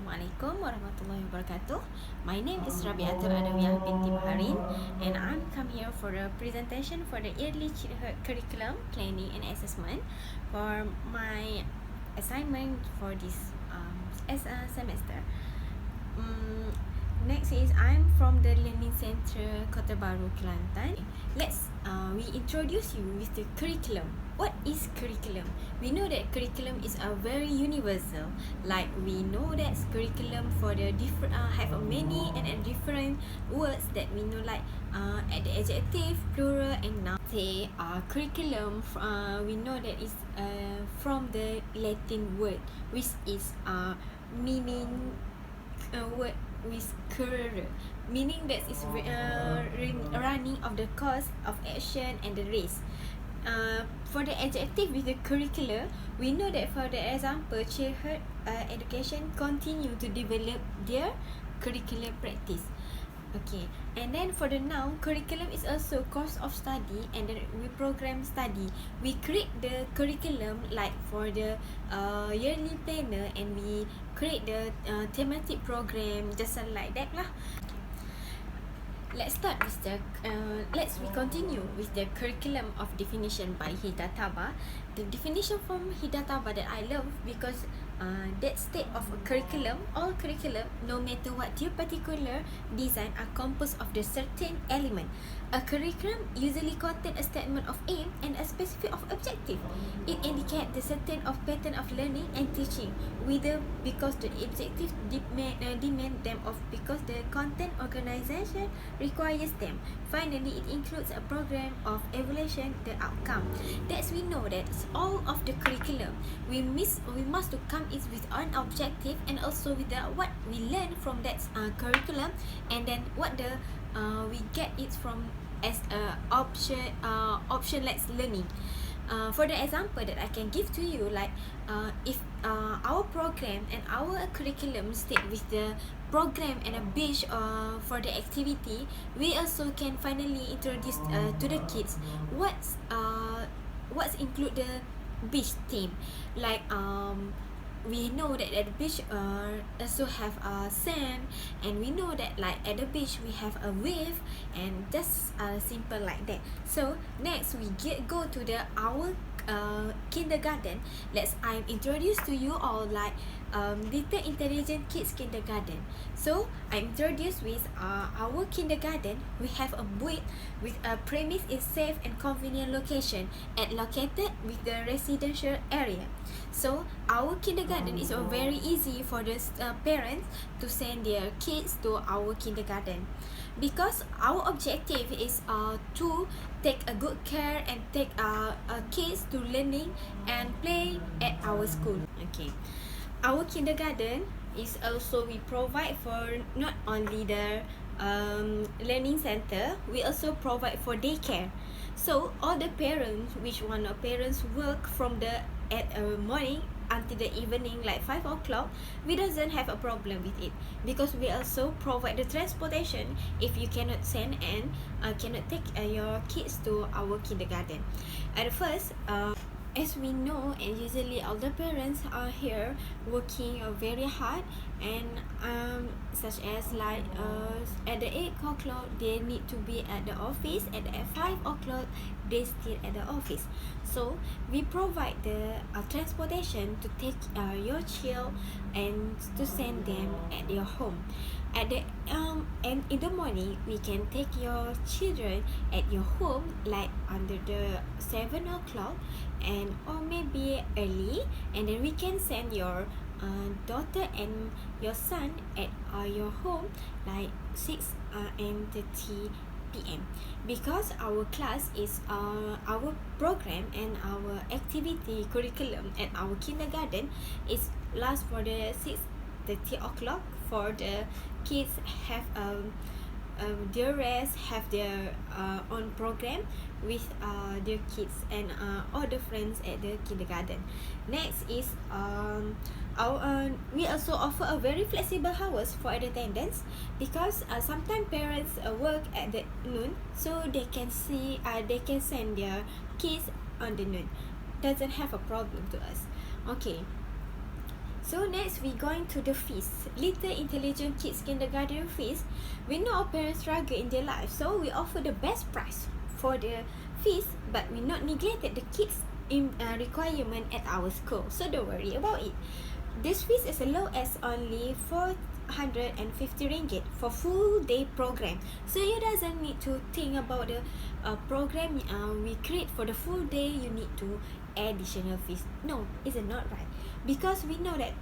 Assalamualaikum warahmatullahi wabarakatuh. My name is Rabiatul Adawiah binti BAHARIN, and I'm come here for a presentation for the yearly curriculum planning and assessment for my assignment for this semester. Next is I'm from the Learning Center KOTA BHARU Kelantan. Let's we introduce you with the curriculum. What is curriculum? We know that curriculum is a very universal. Like we know that curriculum for the different have many and different words that we know, like at the adjective, plural, and noun. Say curriculum. We know that is from the Latin word, which is meaning word with career, meaning that is running of the course of action and the race. For the adjective with the curricular, we know that for the example, childhood education continue to develop their curricular practice. Okay, and then for the noun, curriculum is also course of study, and then we program study. We create the curriculum like for the yearly planner, and we create the thematic program just like that lah. Let's start with the we continue with the curriculum of definition by Hidataba. The definition from Hidataba that I love because that state of a curriculum, all curriculum, no matter what your particular design, are composed of the certain element. A curriculum usually contains a statement of aim and a specific of objective. It indicates the certain of pattern of learning and teaching, whether because the objective demand them of because the content organization requires them. Finally, it includes a program of evaluation the outcome. That's we know that all of the curriculum we must to come is with an objective, and also with the what we learn from that curriculum, and then what the we get it from as optionless learning. For the example that I can give to you, like if our program and our curriculum state with the program and a beach for the activity, we also can finally introduce to the kids what's include the beach theme, like we know that at the beach also have sand, and we know that like at the beach we have a wave, and just simple like that. So next we go to the our kindergarten. I'm introduce to you all like Little Intelligent Kids Kindergarten. So I introduce with our kindergarten. We have a build with a premise is safe and convenient location and located with the residential area. So our kindergarten is very easy for the parents to send their kids to our kindergarten, because our objective is to take a good care and take kids to learning and play at our school. Okay, our kindergarten is also we provide for not only the learning center, we also provide for daycare. So all the parents parents work from the morning until the evening, like 5 o'clock, we doesn't have a problem with it, because we also provide the transportation if you cannot send and cannot take your kids to our kindergarten. At first, as we know, and usually all the parents are here working very hard, and such as like at the 8 o'clock they need to be at the office, and at 5 o'clock they still at the office. So we provide the transportation to take your child and to send them at your home. At the and in the morning we can take your children at your home, like under the 7 o'clock, and or maybe early, and then we can send your daughter and your son at your home like 6 and 30 p.m. because our class is our program and our activity curriculum at our kindergarten is last for the 6:30 o'clock, for the kids have their rest, have their own program with their kids and all the friends at the kindergarten. Next is we also offer a very flexible hours for attendance, because sometimes parents work at the noon, so they can send their kids on the noon. Doesn't have a problem to us. Okay. So next we going to the fees. Little Intelligent Kids Kindergarten fees. We know our parents struggle in their life, so we offer the best price for the fees, but we not neglected the kids in requirement at our school. So don't worry about it. This fees is as low as only 450 ringgit for full day program. So you doesn't need to think about the program we create for the full day. You need to additional fees. No, is it not right? Because we know that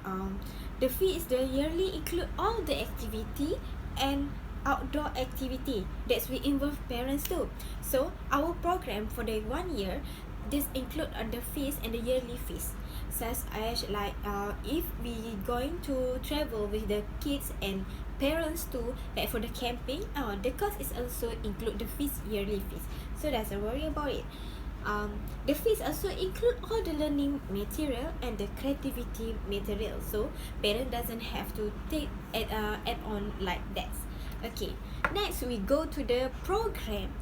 the fee is the yearly include all the activity and outdoor activity that's we involve parents too. So our program for the 1 year, this include the fees and the yearly fees, such as like if we going to travel with the kids and parents too, like for the camping, the cost is also include the fees, yearly fees. So doesn't worry about it. The fees also include all the learning material and the creativity material, so parent doesn't have to take add on like that. Okay, next we go to the program.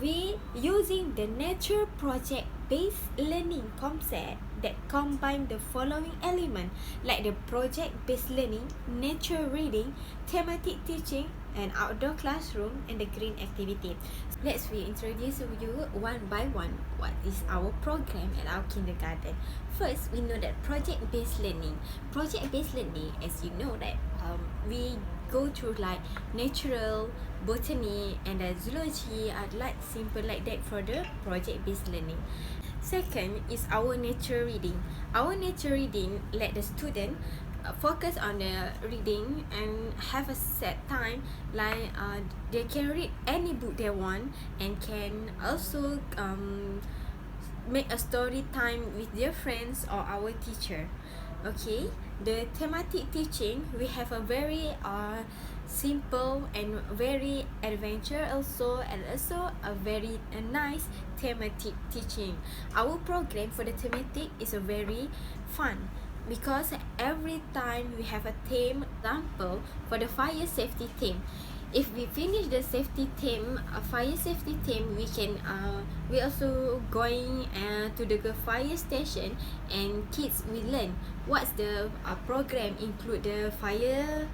We using the nature project based learning concept that combine the following element, like the project based learning, nature reading, thematic teaching, and outdoor classroom, and the green activity. Let's we introduce you one by one what is our program at our kindergarten. First, we know that project based learning. Project based learning, as you know that we go through like natural, botany, and zoology. I'd like simple like that for the project based learning. Second is our nature reading. Our nature reading let the student focus on the reading and have a set time, like they can read any book they want, and can also make a story time with their friends or our teacher. Okay, the thematic teaching, we have a very simple and very adventure also, and also a very nice thematic teaching. Our program for the thematic is a very fun, because every time we have a theme. Example, for the fire safety theme, if we finish the safety theme, fire safety theme, we can we also going to the fire station, and kids will learn what's the program include the fire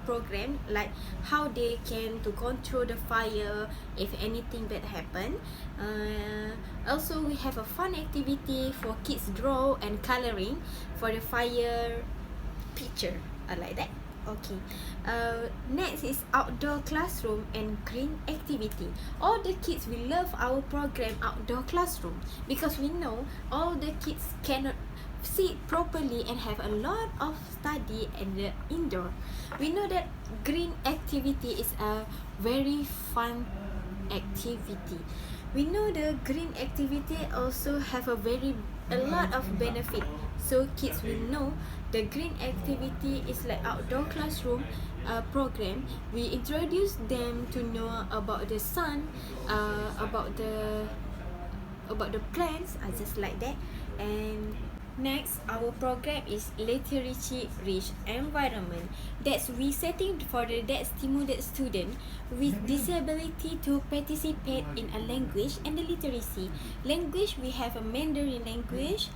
program, like how they can to control the fire if anything bad happen. Also we have a fun activity for kids draw and coloring for the fire picture, like that. Okay, next is outdoor classroom and green activity. All the kids will love our program outdoor classroom, because we know all the kids cannot sit properly and have a lot of study in the indoor. We know that green activity is a very fun activity. We know the green activity also have a lot of benefit, so kids will know the green activity is like outdoor classroom program. We introduce them to know about the sun, about the plants, just like that. And next, our program is literacy rich environment. That's we setting for the that stimulate student with disability to participate in a language and the literacy. Language, we have a Mandarin language,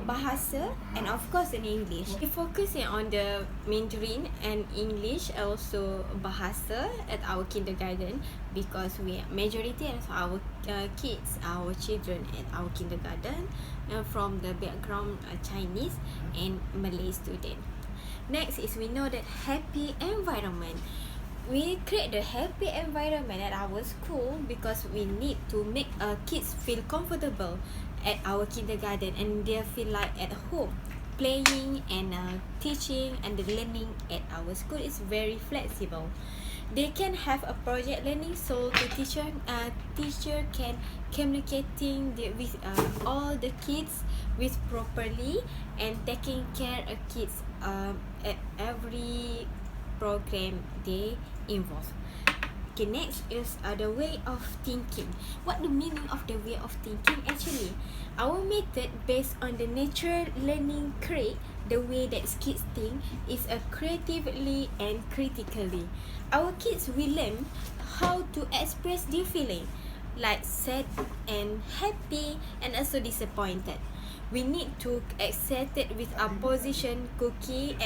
Bahasa, and of course in English. We focusing on the Mandarin and English, also Bahasa at our kindergarten, because we majority of our kids, our children at our kindergarten from the background Chinese and Malay student. Next is we know that happy environment. We create the happy environment at our school because we need to make kids feel comfortable at our kindergarten, and they feel like at home. Playing and teaching and the learning at our school is very flexible. They can have a project learning, so the teacher can communicating with all the kids with properly, and taking care of kids at every program they involve. Okay, next is the way of thinking. What the meaning of the way of thinking? Actually, our method based on the nature learning create the way that kids think is creatively and critically. Our kids will learn how to express their feeling, like sad and happy and also disappointed. we need to accept it with a position cookie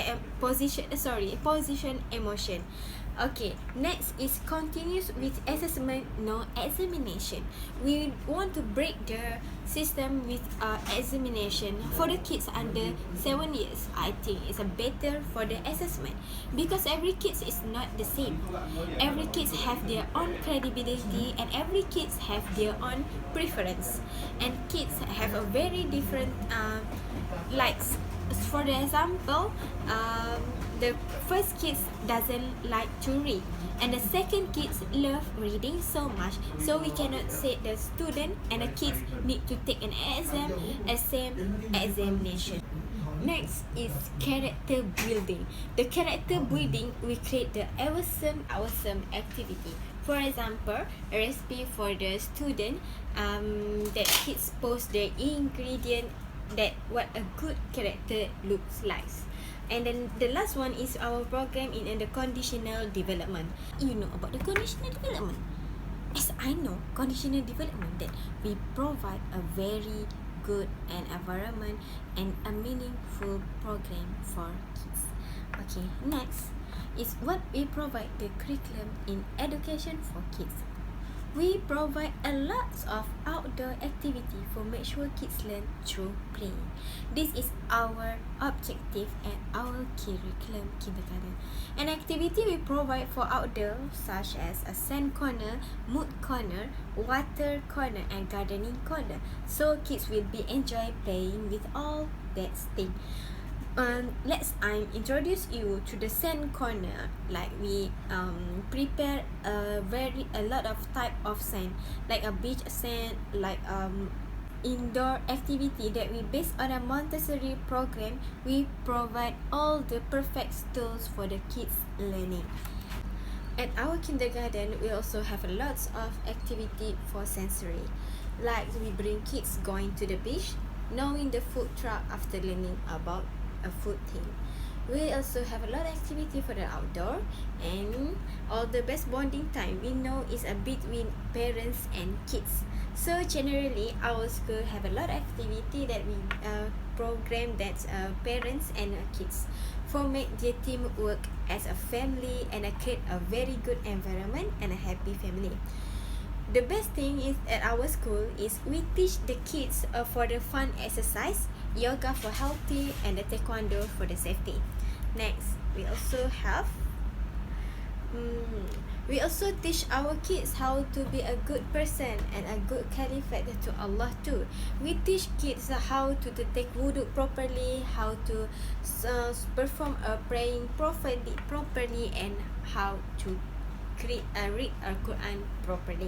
position emotion. Okay, next is continuous with assessment, no examination. We want to break the system with examination. For the kids under 7 years, I think it's a better for the assessment, because every kids is not the same. Every kids have their own credibility, and every kids have their own preference, and kids have a very different likes. For the example, the first kids doesn't like to read, and the second kids love reading so much, so we cannot say the student and the kids need to take an examination. Next is character building. The character building, we create the awesome activity. For example, a recipe for the student, that kids post the ingredient, that what a good character looks like. And then the last one is our program in the conditional development. You know about the conditional development? As I know, conditional development, that we provide a very good and environment and a meaningful program for kids. Okay, next is what we provide the curriculum in education for kids. We provide a lot of outdoor activity for make sure kids learn through playing. This is our objective and our curriculum kindergarten. An activity we provide for outdoor such as a sand corner, mood corner, water corner, and gardening corner. So kids will be enjoy playing with all that thing. Let's introduce you to the sand corner. Like we prepare a lot of type of sand, like a beach sand, like indoor activity that we based on a Montessori program. We provide all the perfect tools for the kids learning. At our kindergarten, we also have a lots of activity for sensory, like we bring kids going to the beach, knowing the food truck after learning about a food thing. We also have a lot of activity for the outdoor, and all the best bonding time we know is between parents and kids. So generally our school have a lot of activity that we program that parents and kids for make their teamwork as a family and create a very good environment and a happy family. The best thing is at our school is we teach the kids for the fun exercise, yoga for healthy, and the taekwondo for the safety. Next, we also teach our kids how to be a good person and a good caliphate to Allah too. We teach kids how to take wudu properly, how to perform a praying properly, and how to read Al-Quran properly.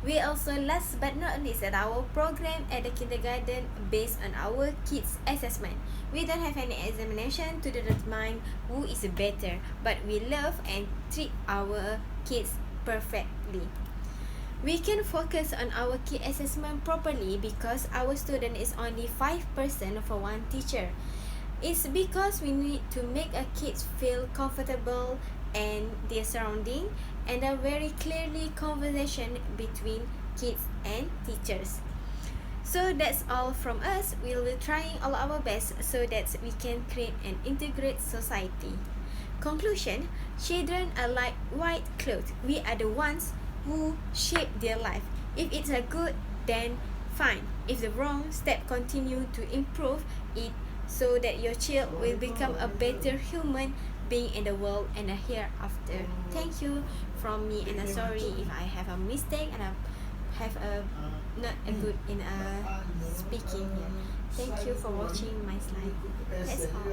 We also, last but not least, at our program at the kindergarten based on our kids' assessment. We don't have any examination to determine who is better, but we love and treat our kids perfectly. We can focus on our kid assessment properly because our student is only 5 person for one teacher. It's because we need to make a kids feel comfortable and their surrounding, and a very clearly conversation between kids and teachers. So that's all from us. We'll be trying all our best so that we can create an integrated society. Conclusion: children are like white clothes. We are the ones who shape their life. If it's a good, then fine. If the wrong, step continue to improve it so that your child will become a better human being in the world and hereafter. Thank you from me, and sorry if I have a mistake and I have not a good in speaking here. Thank you for watching my slide. That's all.